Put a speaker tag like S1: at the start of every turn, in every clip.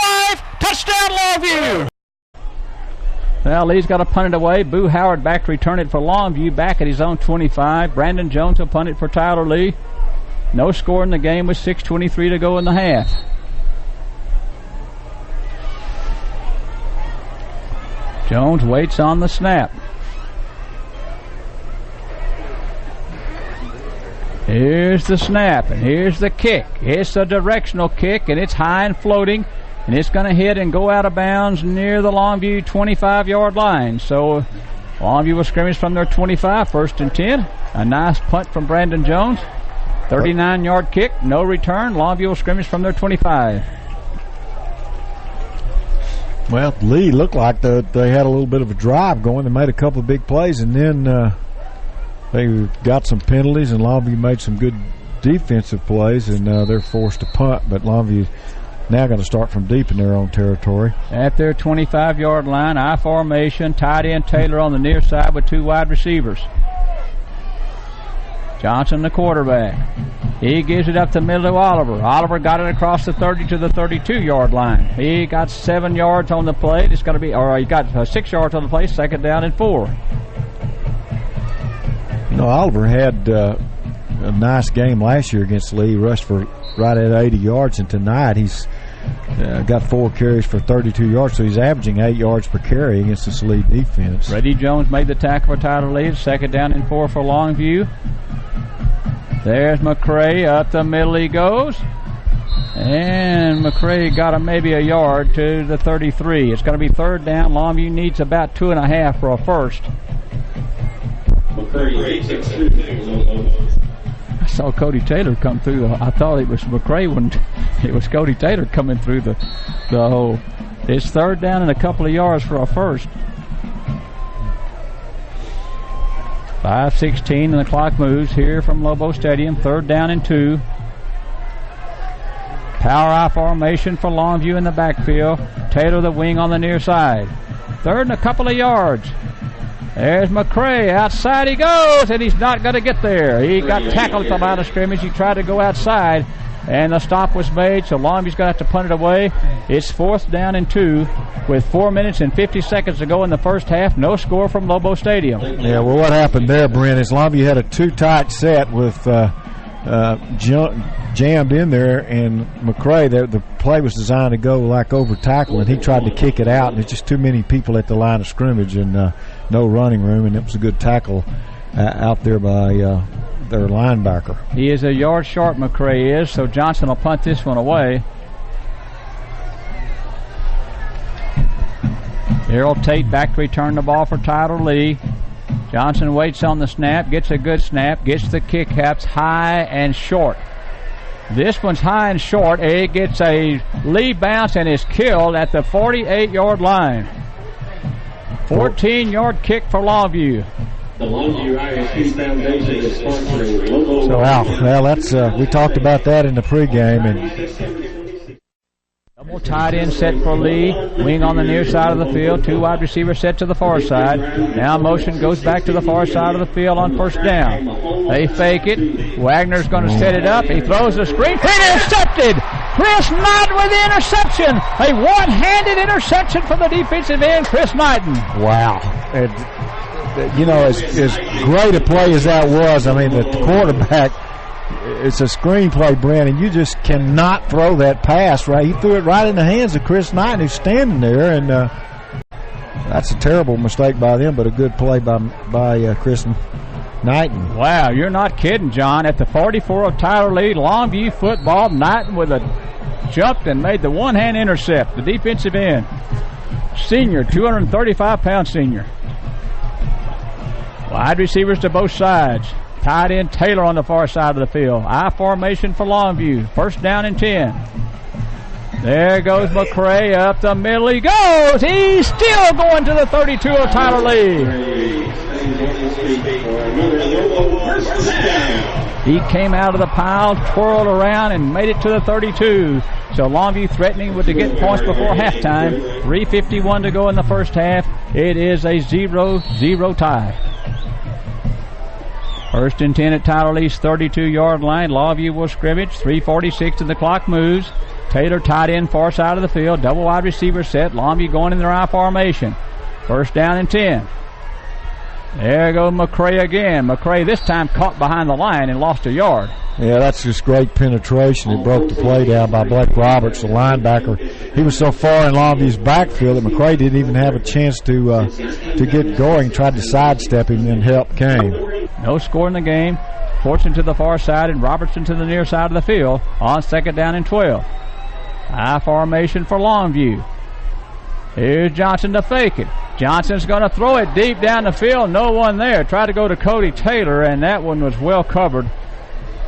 S1: 5. Touchdown, Longview.
S2: Well, Lee's got to punt it away. Boo Howard back to return it for Longview, back at his own 25. Brandon Jones will punt it for Tyler Lee. No score in the game with 6:23 to go in the half. Jones waits on the snap. Here's the snap, and here's the kick. It's a directional kick, and it's high and floating, and it's going to hit and go out of bounds near the Longview 25-yard line. So Longview will scrimmage from their 25, 1st and 10. A nice punt from Brandon Jones. 39-yard kick, no return. Longview will scrimmage from their 25.
S3: Well, Lee looked like they had a little bit of a drive going. They made a couple of big plays, and then they got some penalties, and Longview made some good defensive plays, and they're forced to punt. But Longview now going to start from deep in their own territory. At their 25-yard line, I formation, tight end Taylor on the near side with 2 wide receivers. Johnson, the quarterback. He gives it up the middle to Oliver. Oliver got it across the 30 to the 32-yard line. He got 7 yards on the play. It's going to be, or he got 6 yards on the play. 2nd down and 4. You know, Oliver had a nice game last year against Lee. He rushed for right at 80 yards, and tonight he's got 4 carries for 32 yards, so he's averaging 8 yards per carry against this Lee defense. Reddy Jones made the tackle for Tyler Lee. 2nd down and 4 for Longview. There's McCray. Up the middle he goes. And McCray got maybe a yard to the 33. It's going to be 3rd down. Longview needs about 2.5 for a first. I saw Cody Taylor come through. I thought it was McCray when it was Cody Taylor coming through the hole. It's 3rd down and a couple of yards for a first. 5:16 and the clock moves here from Lobo Stadium. 3rd down and 2. Power I formation for Longview in the backfield. Taylor the wing on the near side. 3rd and a couple of yards. There's McCray. Outside he goes, and he's not going to get there. He got tackled at the line of scrimmage. He tried to go outside, and the stop was made, so Longview's going to have to punt it away. It's 4th down and 2 with 4 minutes and 50 seconds to go in the first half. No score from Lobo Stadium. Yeah, well, what happened there, Brent, is Longview had a too-tight set with jammed in there, and McCray, the play was designed to go like over tackle, and he tried to kick it out, and there's just too many people at the line of scrimmage and no running room, and it was a good tackle out there by their linebacker. He is a yard short, McCray is, so Johnson will punt this one away. Errol Tate back to return the ball for Tyler Lee. Johnson waits on the snap, gets a good snap, gets the kick caps high and short. This one's high and short. It gets a Lee bounce and is killed at the 48-yard line. 14-yard kick for Longview.
S4: The Longview ISD Foundation is sponsoring Lobo.
S3: So, well, that's we talked about that in the pregame. And
S2: double tight end set for Lee. Wing on the near side of the field. 2 wide receivers set to the far side. Now motion goes back to the far side of the field on 1st down. They fake it. Wagner's going to set it up. He throws the screen. Intercepted! Chris Knighton with the interception. A one-handed interception from the defensive end, Chris Knighton.
S3: Wow. You know, as great a play as that was, I mean, the quarterback, it's a screenplay, Brent, and you just cannot throw that pass, right? He threw it right in the hands of Chris Knighton, who's standing there, and that's a terrible mistake by them, but a good play by Chris Knighton.
S2: Wow, you're not kidding, John. At the 44 of Tyler Lee, Longview football, Knighton with a jumped and made the one-hand intercept, the defensive end. Senior, 235-pound senior. Wide receivers to both sides. Tight end Taylor on the far side of the field. I formation for Longview. 1st down and 10. There goes McCray up the middle. He goes. He's still going to the 32 of Tyler Lee. He came out of the pile, twirled around, and made it to the 32. So Longview threatening to get points before halftime. 3:51 to go in the first half. It is a 0-0 tie. 1st and 10 at Tyler Lee's 32-yard line. Longview will scrimmage. 3:46 and the clock moves. Taylor tight end far side of the field. Double wide receiver set. Longview going in their I formation. First down and 10. There goes McCray again. McCray this time caught behind the line and lost a yard.
S3: Yeah, that's just great penetration. It broke the play down by Blake Roberts, the linebacker. He was so far in Longview's backfield that McCray didn't even have a chance to get going. Tried to sidestep him, and help came.
S2: No score in the game. Fortune to the far side and Robertson to the near side of the field on second down and 12. High formation for Longview. Here's Johnson to fake it. Johnson's going to throw it deep down the field. No one there. Tried to go to Cody Taylor, and that one was well covered.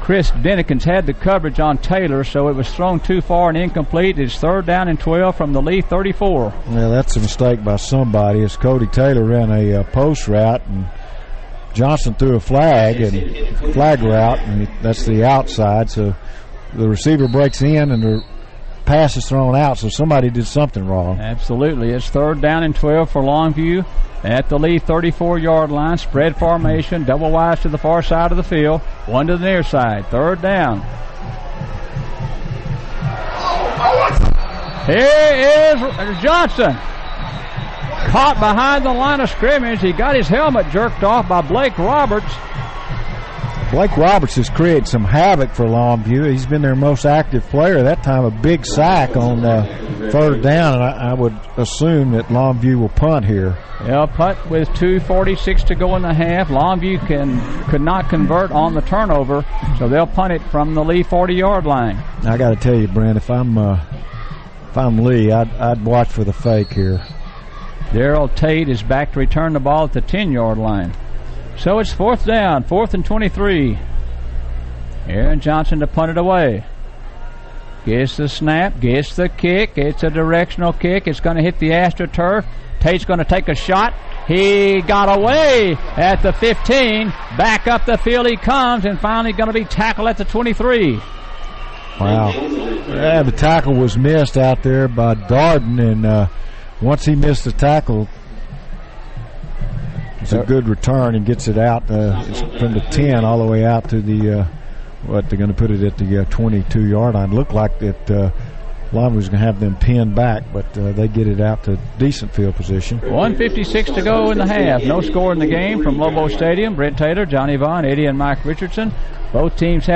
S2: Chris Dennekins had the coverage on Taylor, so it was thrown too far and incomplete. It's third down and 12 from the Lee 34.
S3: Yeah, that's a mistake by somebody. As Cody Taylor ran a post route, and Johnson threw a flag route, and that's the outside. So the receiver breaks in, and the pass is thrown out, so somebody did something wrong.
S2: Absolutely. It's third down and 12 for Longview at the Lee 34-yard line. Spread formation, double wide to the far side of the field, one to the near side. Third down. Here is Johnson. Caught behind the line of scrimmage. He got his helmet jerked off by Blake Roberts.
S3: Blake Roberts has created some havoc for Longview. He's been their most active player. That time a big sack on third down, and I would assume that Longview will punt here.
S2: Yeah, punt with 2:46 to go in the half. Longview could not convert on the turnover, so they'll punt it from the Lee 40-yard line.
S3: I got to tell you, Brent, if I'm Lee, I'd watch for the fake here.
S2: Darrell Tate is back to return the ball at the 10-yard line. So it's fourth down, 4th and 23. Aaron Johnson to punt it away. Gets the snap, gets the kick. It's a directional kick. It's going to hit the AstroTurf. Tate's going to take a shot. He got away at the 15. Back up the field he comes, and finally going to be tackled at the 23.
S3: Wow. Yeah, the tackle was missed out there by Darden, and once he missed the tackle, it's a good return and gets it out from the 10 all the way out to the they're going to put it at the 22-yard line. Looked like that Longview was going to have them pinned back, but they get it out to decent field position.
S2: 1:56 to go in the half. No score in the game from Lobo Stadium. Brent Taylor, Johnny Vaughn, Eddie and Mike Richardson. Both teams have